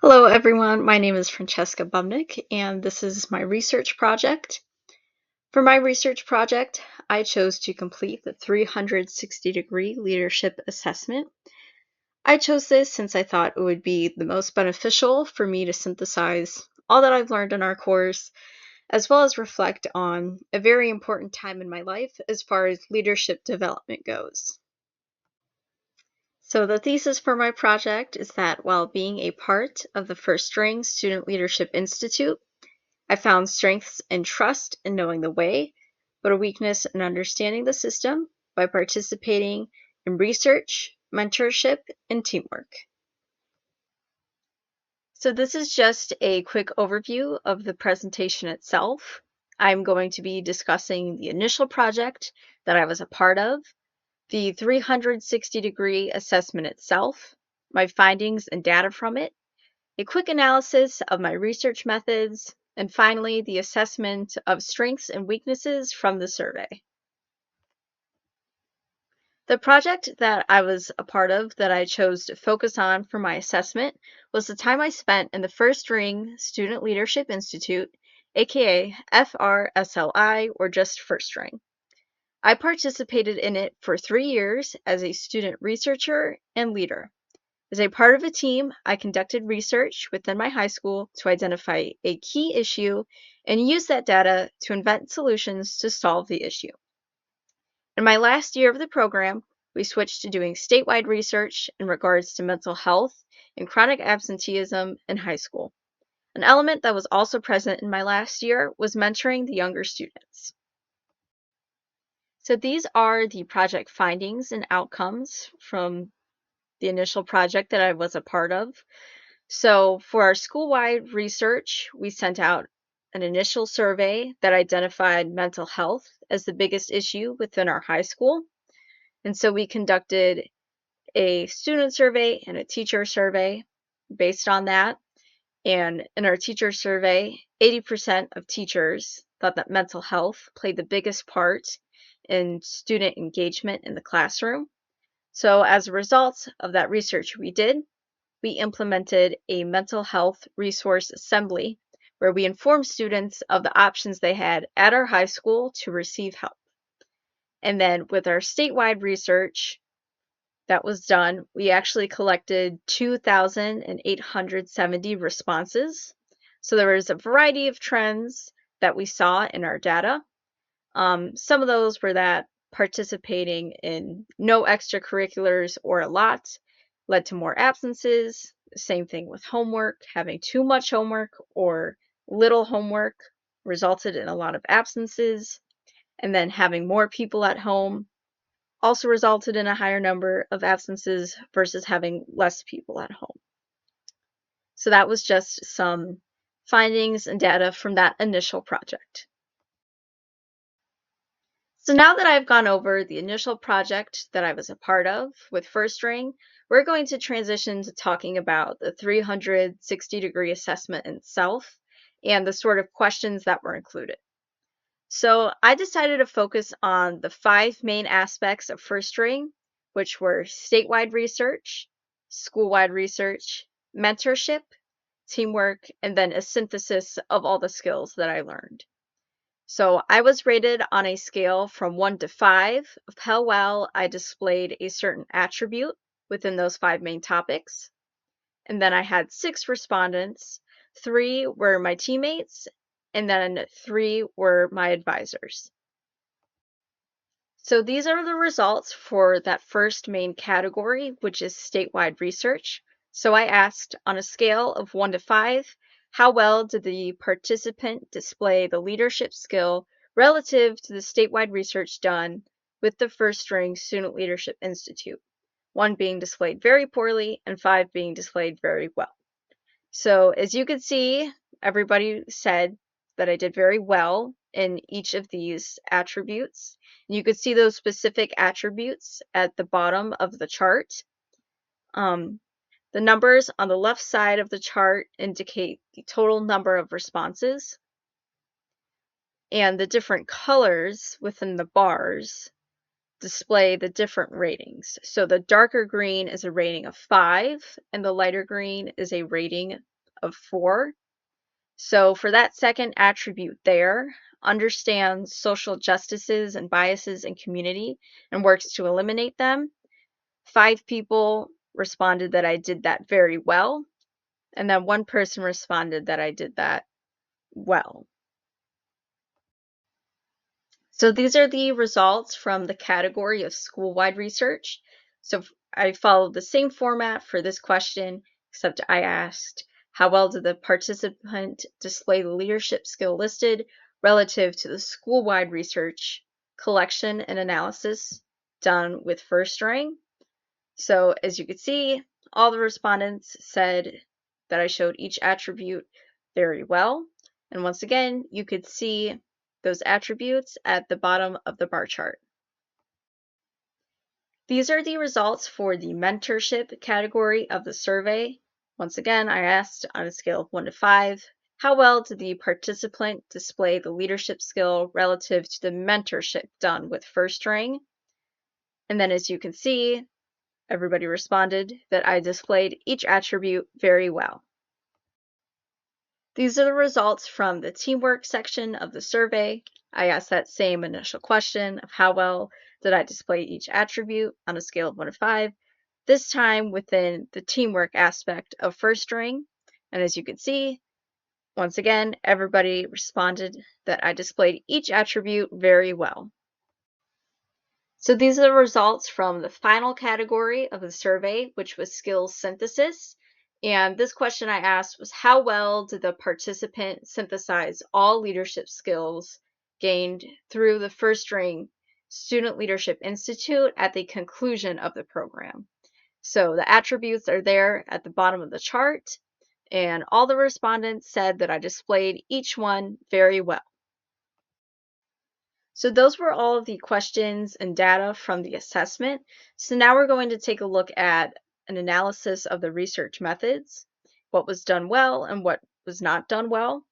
Hello everyone, my name is Francesca Bubnick and this is my research project. For my research project, I chose to complete the 360-degree leadership assessment. I chose this since I thought it would be the most beneficial for me to synthesize all that I've learned in our course, as well as reflect on a very important time in my life as far as leadership development goes. So the thesis for my project is that while being a part of the First String Student Leadership Institute, I found strengths in trust in knowing the way, but a weakness in understanding the system by participating in research, mentorship, and teamwork. So this is just a quick overview of the presentation itself. I'm going to be discussing the initial project that I was a part of, the 360-degree assessment itself, my findings and data from it, a quick analysis of my research methods, and finally, the assessment of strengths and weaknesses from the survey. The project that I was a part of that I chose to focus on for my assessment was the time I spent in the First Ring Student Leadership Institute, aka FRSLI, or just First Ring. I participated in it for 3 years as a student researcher and leader. As a part of a team, I conducted research within my high school to identify a key issue and use that data to invent solutions to solve the issue. In my last year of the program, we switched to doing statewide research in regards to mental health and chronic absenteeism in high school. An element that was also present in my last year was mentoring the younger students. So these are the project findings and outcomes from the initial project that I was a part of. So for our school-wide research, we sent out an initial survey that identified mental health as the biggest issue within our high school. And so we conducted a student survey and a teacher survey based on that. And in our teacher survey, 80% of teachers thought that mental health played the biggest part in student engagement in the classroom. So as a result of that research we did, we implemented a mental health resource assembly where we informed students of the options they had at our high school to receive help. And then with our statewide research that was done, we actually collected 2,870 responses. So there was a variety of trends that we saw in our data. Some of those were that participating in no extracurriculars or a lot led to more absences. Same thing with homework. Having too much homework or little homework resulted in a lot of absences. And then having more people at home also resulted in a higher number of absences versus having less people at home. So that was just some findings and data from that initial project. So now that I've gone over the initial project that I was a part of with First Ring, we're going to transition to talking about the 360-degree assessment itself and the sort of questions that were included. So I decided to focus on the 5 main aspects of First Ring, which were statewide research, school-wide research, mentorship, teamwork, and then a synthesis of all the skills that I learned. So I was rated on a scale from 1 to 5 of how well I displayed a certain attribute within those 5 main topics. And then I had 6 respondents. 3 were my teammates, and then 3 were my advisors. So these are the results for that first main category, which is statewide research. So I asked, on a scale of 1 to 5, how well did the participant display the leadership skill relative to the statewide research done with the First String Student Leadership Institute? 1 being displayed very poorly and 5 being displayed very well. So as you can see, everybody said that I did very well in each of these attributes. You could see those specific attributes at the bottom of the chart. The numbers on the left side of the chart indicate the total number of responses, and the different colors within the bars display the different ratings. So the darker green is a rating of 5, and the lighter green is a rating of 4. So for that second attribute there, understands social justices and biases in community and works to eliminate them. 5 people responded that I did that very well, and then 1 person responded that I did that well. So these are the results from the category of school-wide research. So I followed the same format for this question, except I asked, how well did the participant display the leadership skill listed relative to the school-wide research collection and analysis done with first ring? So as you can see, all the respondents said that I showed each attribute very well. And once again, you could see those attributes at the bottom of the bar chart. These are the results for the mentorship category of the survey. Once again, I asked on a scale of 1 to 5, how well did the participant display the leadership skill relative to the mentorship done with first ring? And then as you can see, everybody responded that I displayed each attribute very well. These are the results from the teamwork section of the survey. I asked that same initial question of how well did I display each attribute on a scale of 1 to 5, this time within the teamwork aspect of first ring. And as you can see, once again, everybody responded that I displayed each attribute very well. So these are the results from the final category of the survey, which was skills synthesis. And this question I asked was, how well did the participant synthesize all leadership skills gained through the First Ring Student Leadership Institute at the conclusion of the program? So the attributes are there at the bottom of the chart, and all the respondents said that I displayed each one very well. So those were all of the questions and data from the assessment. So now we're going to take a look at an analysis of the research methods, what was done well and what was not done well.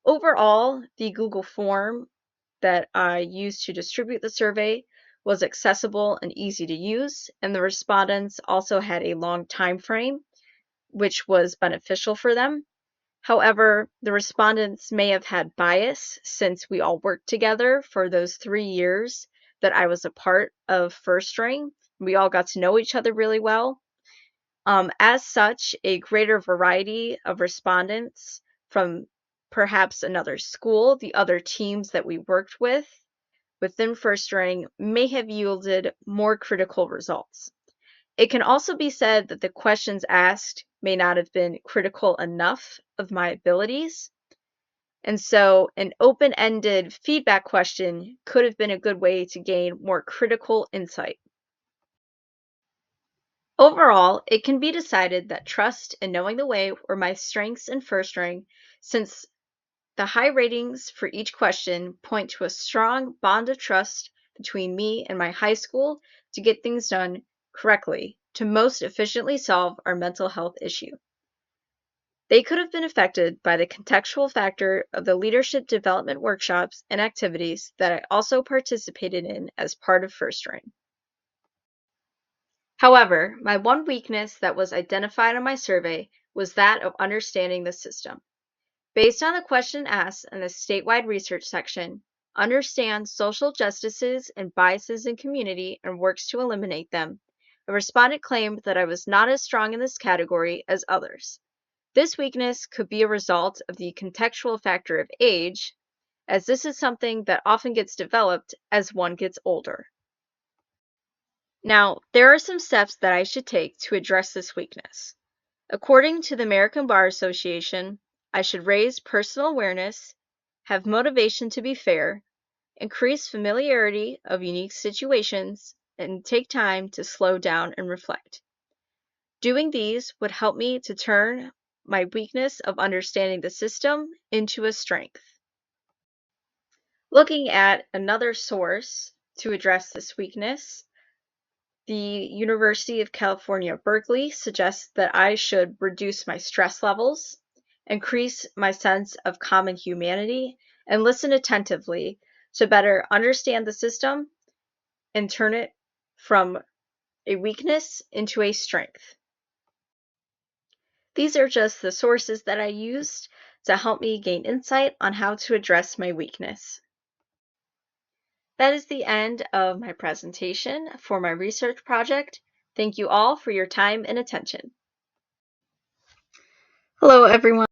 Overall, the Google form that I used to distribute the survey was accessible and easy to use, and the respondents also had a long time frame, which was beneficial for them. However, the respondents may have had bias since we all worked together for those 3 years that I was a part of First Ring. We all got to know each other really well. As such, a greater variety of respondents from perhaps another school, the other teams that we worked with within First Ring, may have yielded more critical results. It can also be said that the questions asked may not have been critical enough of my abilities. And so an open-ended feedback question could have been a good way to gain more critical insight. Overall, it can be decided that trust and knowing the way were my strengths in First Ring, since the high ratings for each question point to a strong bond of trust between me and my high school to get things done correctly to most efficiently solve our mental health issue. They could have been affected by the contextual factor of the leadership development workshops and activities that I also participated in as part of First Ring. However, my one weakness that was identified on my survey was that of understanding the system. Based on the question asked in the statewide research section, understands social justices and biases in community and works to eliminate them, a respondent claimed that I was not as strong in this category as others. This weakness could be a result of the contextual factor of age, as this is something that often gets developed as one gets older. Now, there are some steps that I should take to address this weakness. According to the American Bar Association, I should raise personal awareness, have motivation to be fair, increase familiarity of unique situations, and take time to slow down and reflect. Doing these would help me to turn my weakness of understanding the system into a strength. Looking at another source to address this weakness, the University of California, Berkeley suggests that I should reduce my stress levels, increase my sense of common humanity, and listen attentively to better understand the system and turn it from a weakness into a strength. These are just the sources that I used to help me gain insight on how to address my weakness. That is the end of my presentation for my research project. Thank you all for your time and attention. Hello, everyone.